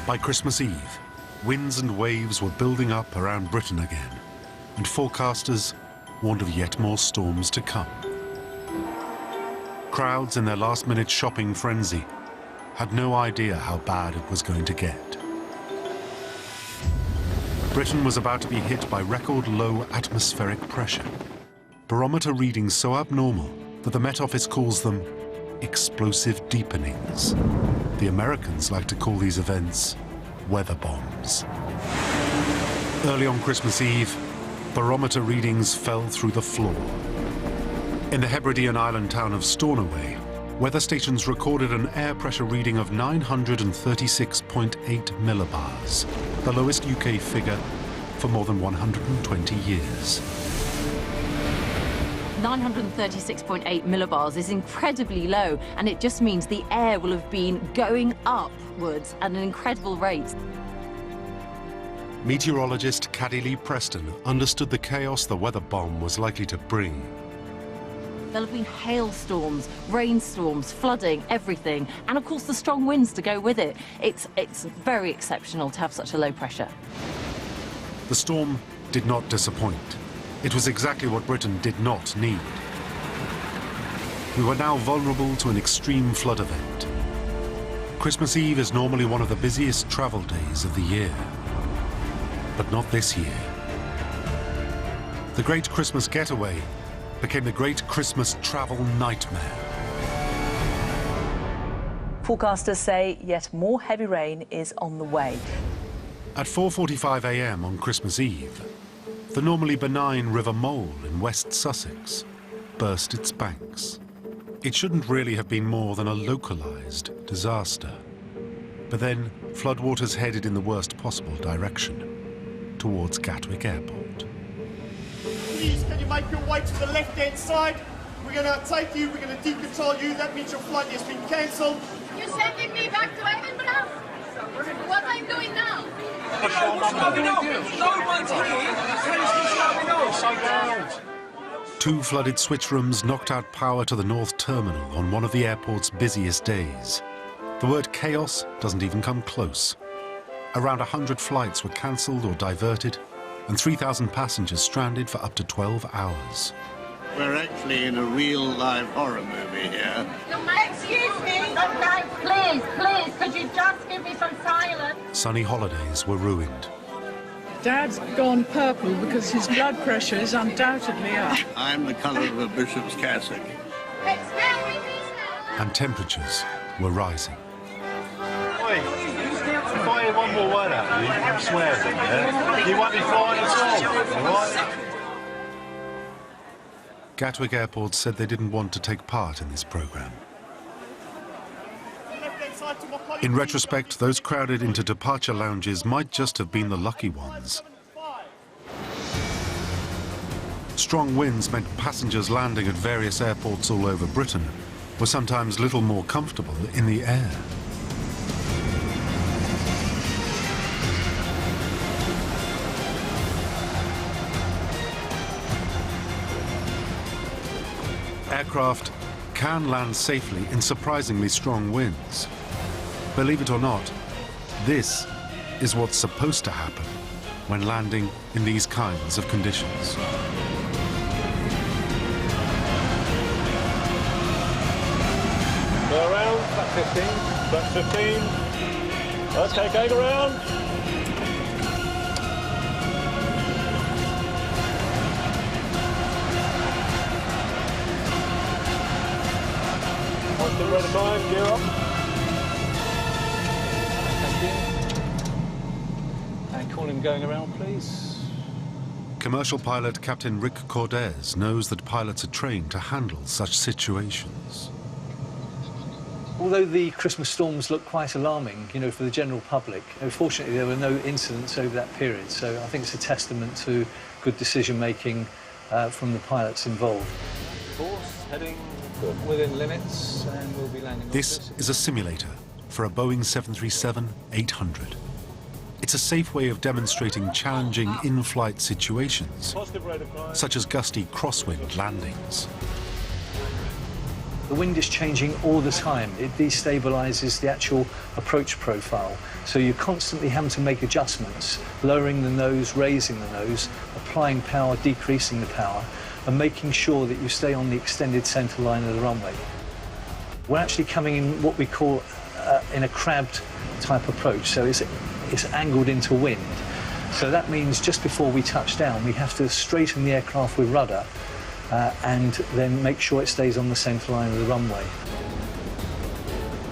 By Christmas Eve, winds and waves were building up around Britain again, and forecasters warned of yet more storms to come. Crowds in their last-minute shopping frenzy had no idea how bad it was going to get. Britain was about to be hit by record-low atmospheric pressure, barometer readings so abnormal that the Met Office calls them explosive deepenings. The Americans like to call these events weather bombs. Early on Christmas Eve, barometer readings fell through the floor. In the Hebridean island town of Stornoway, weather stations recorded an air pressure reading of 936.8 millibars, the lowest UK figure for more than 120 years. 936.8 millibars is incredibly low, and it just means the air will have been going upwards at an incredible rate. Meteorologist Caddy Lee Preston understood the chaos the weather bomb was likely to bring. There'll have been hailstorms, rainstorms, flooding, everything, and of course the strong winds to go with it. It's very exceptional to have such a low pressure. The storm did not disappoint. It was exactly what Britain did not need. We were now vulnerable to an extreme flood event. Christmas Eve is normally one of the busiest travel days of the year, but not this year. The Great Christmas Getaway became the Great Christmas Travel Nightmare. Forecasters say yet more heavy rain is on the way. At 4:45 a.m. on Christmas Eve, the normally benign River Mole in West Sussex burst its banks. It shouldn't really have been more than a localized disaster. But then floodwaters headed in the worst possible direction, towards Gatwick Airport. Please, can you make your way to the left-hand side? We're going to take you, we're going to decontrol you. That means your flight has been cancelled. You're sending me back to Edinburgh? What am I doing now? What's going on? No one's here. Tell us what's going on. Two flooded switch rooms knocked out power to the North Terminal on one of the airport's busiest days. The word chaos doesn't even come close. Around 100 flights were cancelled or diverted, and 3,000 passengers stranded for up to 12 hours. We're actually in a real live horror movie here. Excuse me, guys, please, could you just give me some silence? Sunny holidays were ruined. Dad's gone purple because his blood pressure is undoubtedly up. I'm the colour of a bishop's cassock. And temperatures were rising. Oi, if I hear one more word out of you, I'm swearing, yeah? You won't be flying at all, all right? Gatwick Airport said they didn't want to take part in this programme. In retrospect, those crowded into departure lounges might just have been the lucky ones. Strong winds meant passengers landing at various airports all over Britain were sometimes little more comfortable in the air. Aircraft can land safely in surprisingly strong winds. Believe it or not, this is what's supposed to happen when landing in these kinds of conditions. Go around, flat 15. Okay, going around. One thing at a time, gear up. And call him going around, please. Commercial pilot Captain Rick Cordes knows that pilots are trained to handle such situations. Although the Christmas storms look quite alarming, you know, for the general public, fortunately there were no incidents over that period, so I think it's a testament to good decision-making from the pilots involved. Course, heading within limits, and we'll be landing. This is a simulator for a Boeing 737-800. It's a safe way of demonstrating challenging in-flight situations, such as gusty crosswind landings. The wind is changing all the time. It destabilizes the actual approach profile. So you're constantly having to make adjustments, lowering the nose, raising the nose, applying power, decreasing the power, and making sure that you stay on the extended center line of the runway. We're actually coming in what we call in a crabbed type approach. So it's angled into wind. So that means just before we touch down, we have to straighten the aircraft with rudder and then make sure it stays on the centre line of the runway.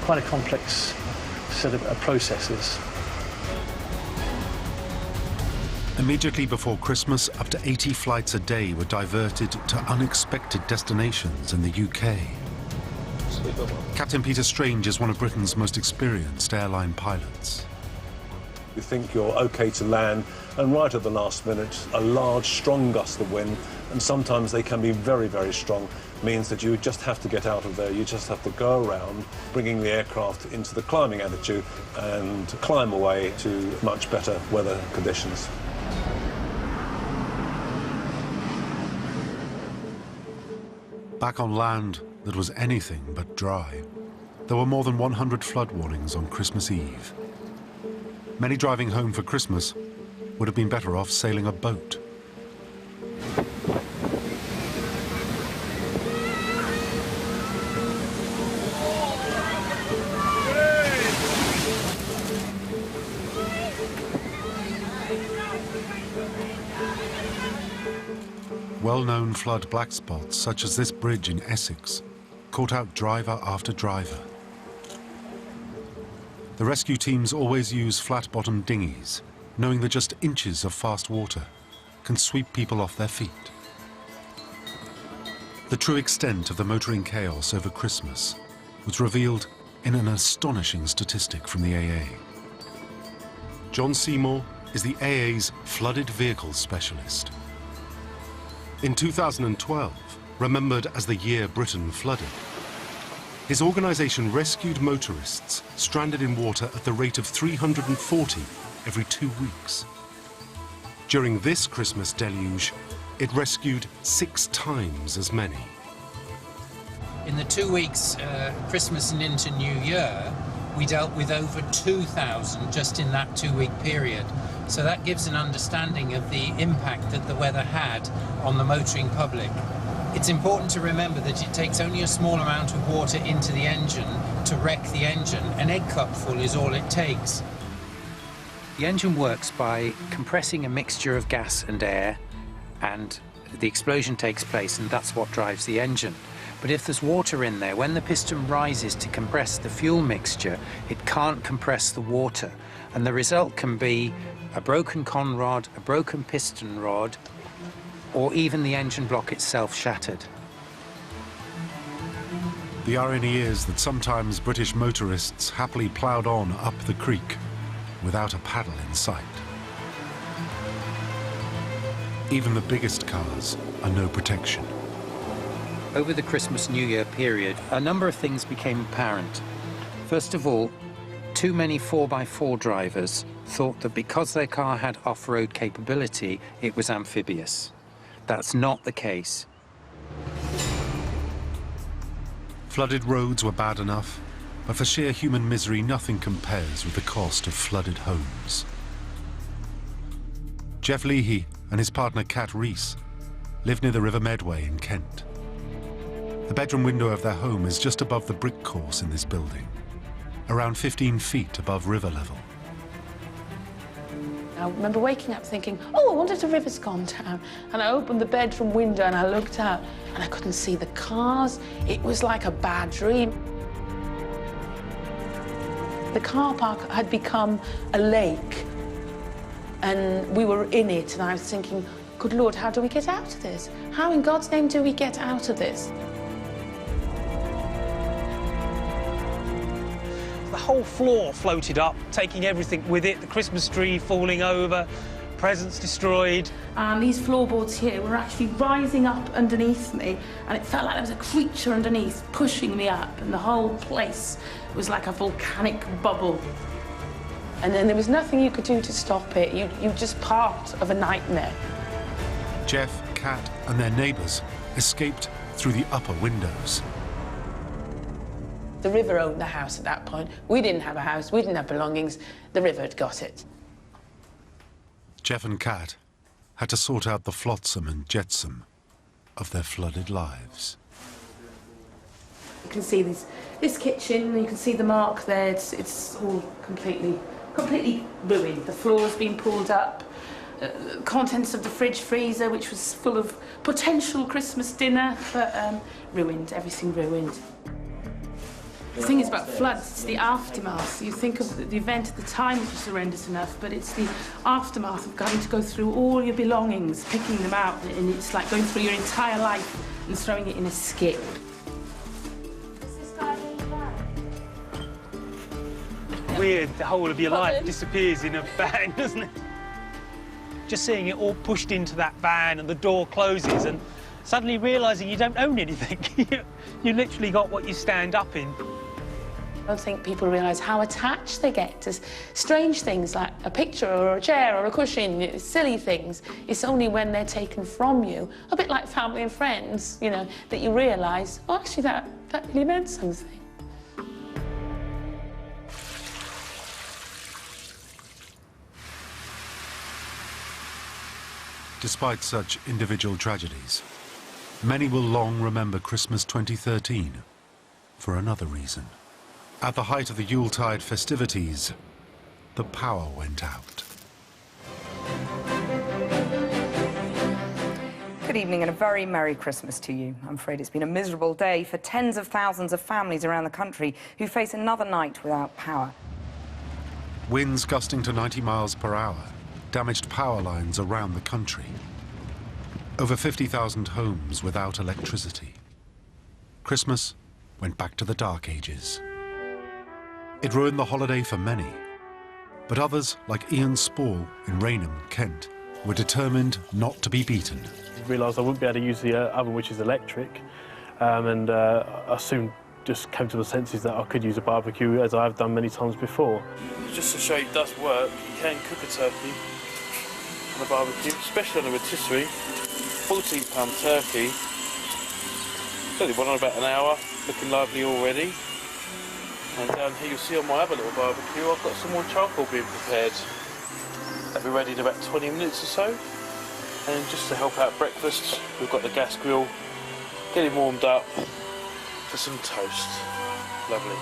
Quite a complex set of processes. Immediately before Christmas, up to 80 flights a day were diverted to unexpected destinations in the UK. Captain Peter Strange is one of Britain's most experienced airline pilots. You think you're OK to land, and right at the last minute, a large, strong gust of wind, and sometimes they can be very, very strong, means that you just have to get out of there. You just have to go around, bringing the aircraft into the climbing attitude and climb away to much better weather conditions. Back on land that was anything but dry, there were more than 100 flood warnings on Christmas Eve. Many driving home for Christmas would have been better off sailing a boat. Well-known flood black spots, such as this bridge in Essex, caught out driver after driver. The rescue teams always use flat-bottomed dinghies, knowing that just inches of fast water can sweep people off their feet. The true extent of the motoring chaos over Christmas was revealed in an astonishing statistic from the AA. John Seymour is the AA's flooded vehicles specialist. In 2012, remembered as the year Britain flooded, his organisation rescued motorists stranded in water at the rate of 340 every 2 weeks. During this Christmas deluge, it rescued 6 times as many. In the 2 weeks, Christmas and into New Year, we dealt with over 2,000 just in that 2-week period. So that gives an understanding of the impact that the weather had on the motoring public. It's important to remember that it takes only a small amount of water into the engine to wreck the engine. An egg cup full is all it takes. The engine works by compressing a mixture of gas and air, and the explosion takes place, and that's what drives the engine. But if there's water in there, when the piston rises to compress the fuel mixture, it can't compress the water, and the result can be a broken conrod, a broken piston rod, or even the engine block itself shattered. The irony is that sometimes British motorists happily ploughed on up the creek without a paddle in sight. Even the biggest cars are no protection. Over the Christmas-New Year period, a number of things became apparent. First of all, too many 4x4 drivers thought that because their car had off-road capability, it was amphibious. That's not the case. Flooded roads were bad enough, but for sheer human misery, nothing compares with the cost of flooded homes. Jeff Leahy and his partner Kat Rees live near the River Medway in Kent. The bedroom window of their home is just above the brick course in this building, around 15 feet above river level. I remember waking up thinking, oh, I wonder if the river's gone down. And I opened the bedroom window and I looked out and I couldn't see the cars. It was like a bad dream. The car park had become a lake and we were in it, and I was thinking, good Lord, how do we get out of this? How in God's name do we get out of this? The whole floor floated up, taking everything with it, the Christmas tree falling over, presents destroyed. And these floorboards here were actually rising up underneath me, and it felt like there was a creature underneath pushing me up, and the whole place was like a volcanic bubble. And then there was nothing you could do to stop it. You're just part of a nightmare. Jeff, Kat, and their neighbours escaped through the upper windows. The river owned the house at that point. We didn't have a house, we didn't have belongings. The river had got it. Jeff and Kat had to sort out the flotsam and jetsam of their flooded lives. You can see this kitchen, you can see the mark there. It's all completely ruined. The floor's been pulled up. Contents of the fridge freezer, which was full of potential Christmas dinner, but ruined, everything ruined. The thing is about floods, it's the aftermath. You think of the event at the time, which was horrendous enough, but it's the aftermath of having to go through all your belongings, picking them out, and it's like going through your entire life and throwing it in a skip. Weird, the whole of your life disappears in a van, doesn't it? Just seeing it all pushed into that van and the door closes and suddenly realising you don't own anything. You literally got what you stand up in. I don't think people realise how attached they get to strange things like a picture or a chair or a cushion, silly things. It's only when they're taken from you, a bit like family and friends, you know, that you realise, oh, actually, that really meant something. Despite such individual tragedies, many will long remember Christmas 2013 for another reason. At the height of the Yuletide festivities, the power went out. Good evening and a very Merry Christmas to you. I'm afraid it's been a miserable day for tens of thousands of families around the country who face another night without power. Winds gusting to 90 miles per hour damaged power lines around the country. Over 50,000 homes without electricity. Christmas went back to the Dark Ages. It ruined the holiday for many, but others, like Ian Spall in Rainham, Kent, were determined not to be beaten. I realised I wouldn't be able to use the oven, which is electric, and I soon just came to the senses that I could use a barbecue, as I have done many times before. Just to show you it does work, you can cook a turkey on a barbecue, especially on a rotisserie. 14-pound turkey. It's only went on about an hour, looking lovely already. And down here you'll see on my other little barbecue, I've got some more charcoal being prepared. That'll be ready in about 20 minutes or so. And just to help out breakfast, we've got the gas grill getting warmed up for some toast. Lovely.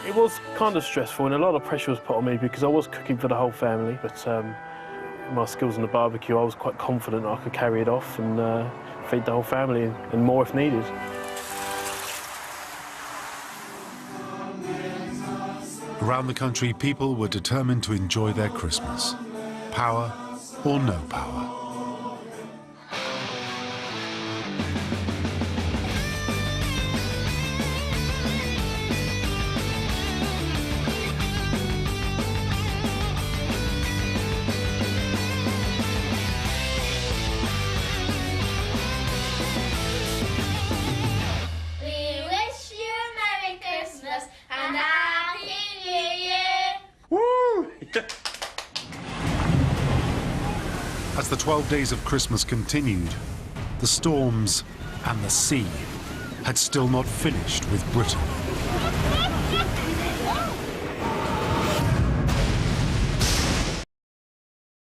It was kind of stressful and a lot of pressure was put on me because I was cooking for the whole family, but my skills on the barbecue, I was quite confident I could carry it off and feed the whole family and more if needed. Around the country, people were determined to enjoy their Christmas, power or no power. As the 12 days of Christmas continued, the storms and the sea had still not finished with Britain.